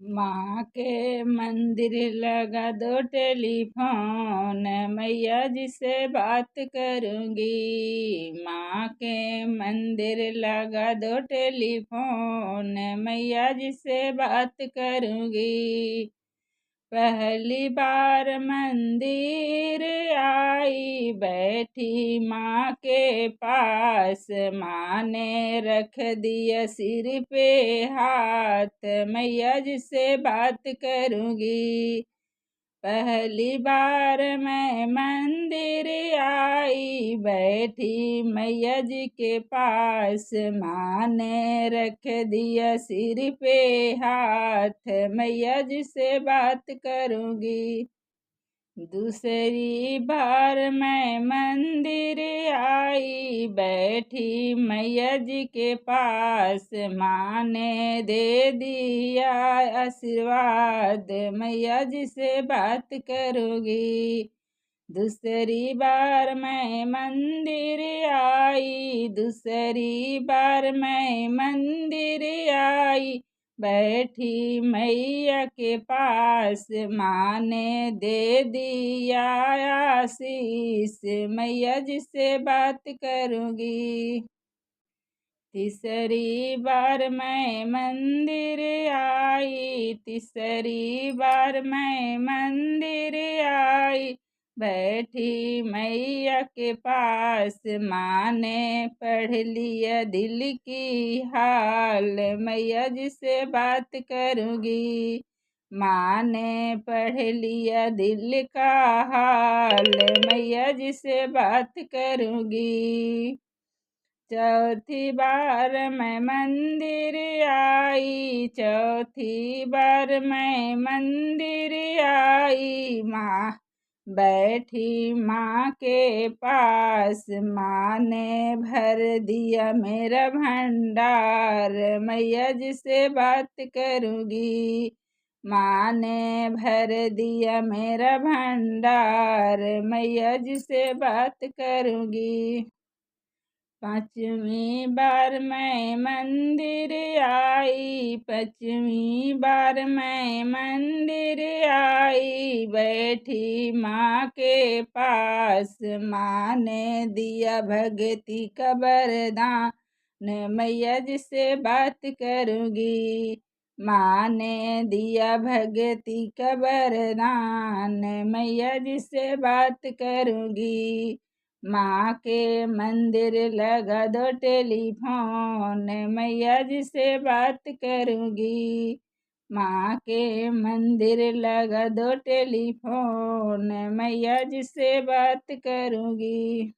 माँ के मंदिर लगा दो टेलीफोन, मैया जी से बात करूँगी। माँ के मंदिर लगा दो टेलीफोन, मैया जी से बात करूँगी। पहली बार मंदिर आई, बैठी माँ के पास, माँ ने रख दिया सिर पे हाथ, मैया जी से बात करूँगी। पहली बार मैं मंदिर आई, बैठी मैया जी के पास, माँ ने रख दिया सिर पे हाथ, मैया जी से बात करूँगी। दूसरी बार मैं मंदिर आई, बैठी मैया जी के पास, माँ ने दे दिया आशीर्वाद, मैया जी से बात करूँगी। दूसरी बार मैं मंदिर आई, दूसरी बार मैं मंदिर आई, बैठी मैया के पास, माँ ने दे दिया आशीष, मैया जी से बात करूँगी। तीसरी बार मैं मंदिर आई, तीसरी बार मैं मंदिर आई, बैठी मैया के पास, माँ ने पढ़ लिया दिल की हाल, मैया जी से बात करूँगी। माँ ने पढ़ लिया दिल का हाल, मैया जी से बात करूँगी। चौथी बार मैं मंदिर आई, चौथी बार मैं मंदिर आई, माँ बैठी माँ के पास, माँ ने भर दिया मेरा भंडार, मैया जी से बात करूँगी। माँ ने भर दिया मेरा भंडार, मैया जी से बात करूँगी। पाँचवीं बार मैं मंदिर आई, पाँचवीं बार मैं मंदिर आई, बैठी माँ के पास, माँ ने दिया भक्ति का वरदान, मैया जी से बात करूँगी। माँ ने दिया भक्ति का वरदान, मैया जी से बात करूँगी। माँ के मंदिर लगा दो टेलीफोन, मैया जी से बात करूँगी। माँ के मंदिर लगा दो टेलीफोन, मैया जी से बात करूँगी।